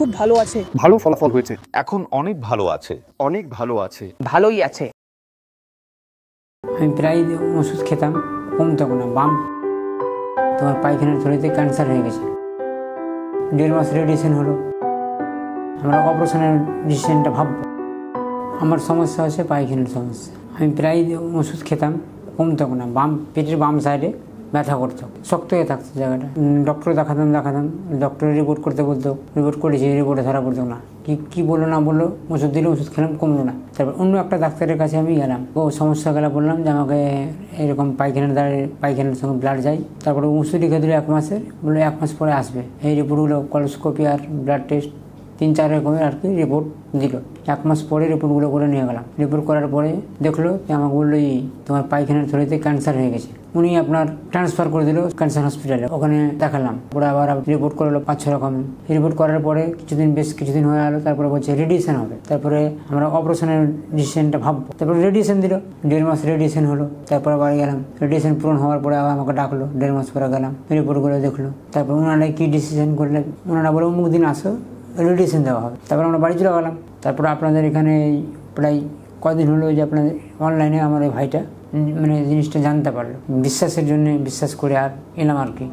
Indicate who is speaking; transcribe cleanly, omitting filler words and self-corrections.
Speaker 1: খুব ভালো আছে,
Speaker 2: ভালো ফলাফল হয়েছে,
Speaker 3: এখন অনেক ভালো আছে।
Speaker 2: অনেক ভালো আছে।
Speaker 1: ভালোই আছে।
Speaker 4: আমি প্রায় ওষুধ খেতাম, কমতো না। বাম তোমার পায়খানার থলিতে ক্যান্সার হয়ে গেছে, 1.5 মাস রেডিয়েশন হলো। আমরা অপারেশনের ডিসিশনটা ভাববো। আমার সমস্যা হচ্ছে পায়খানার সমস্যা। আমি প্রায় ওষুধ খেতাম, কমতো না। পেটের বাম সাইডে ব্যথা করতো, শক্ত হয়ে থাকতো জায়গাটা। ডক্টর দেখাতাম, ডক্টরের রিপোর্ট করতে বলতো, রিপোর্ট করেছি, রিপোর্টে ধরা পড়তো না। কী বললো না বললো, ওষুধ দিলে ওষুধ খেলাম, কমলো না। তারপর অন্য একটা ডাক্তারের কাছে আমি গেলাম, ও সমস্যা গেলে বললাম যে আমাকে এরকম পায়খানার সঙ্গে ব্লাড যায়। তারপরে ওষুধ লিখে দিল 1 মাসের, বললো 1 মাস পরে আসবে। এই রিপোর্টগুলো কলোস্কোপি আর ব্লাড টেস্ট 3-4 রকমের আর কি রিপোর্ট দিল। 1 মাস পরে রিপোর্টগুলো করে নিয়ে গেলাম। রিপোর্ট করার পরে দেখলো যে আমাকে বললো তোমার পায়খানার থলিতে ক্যান্সার হয়ে গেছে। উনি আপনার ট্রান্সফার করে দিল ক্যান্সার হসপিটালে, ওখানে দেখালাম। ওরা আবার রিপোর্ট করলো 5-6 রকম। রিপোর্ট করার পরে বেশ কিছুদিন হয়ে গেলো। তারপরে বলছে রেডিয়েশন হবে। তারপরে আমরা অপারেশনের ডিসিশনটা ভাববো। তারপরে রেডিয়েশন দিল, 1.5 মাস রেডিয়েশন হলো। তারপরে বাড়ি গেলাম, রেডিয়েশন পূরণ হওয়ার পরে আবার আমাকে ডাকলো, 1.5 মাস পরে গেলাম, রিপোর্টগুলো দেখলো। তারপর ওনারা কী ডিসিশন করলেন, ওনারা বলে অমুক দিন আসো, রেডিয়েশন দেওয়া হবে। তারপর আমরা বাড়ি চলে গেলাম। তারপর আপনাদের এখানে প্রায় কদিন হলো যে আপনাদের অনলাইনে আমার এই ভাইটা মানে জিনিসটা জানতে পারলো। বিশ্বাসের জন্য বিশ্বাস করে আর এলাম আর কি।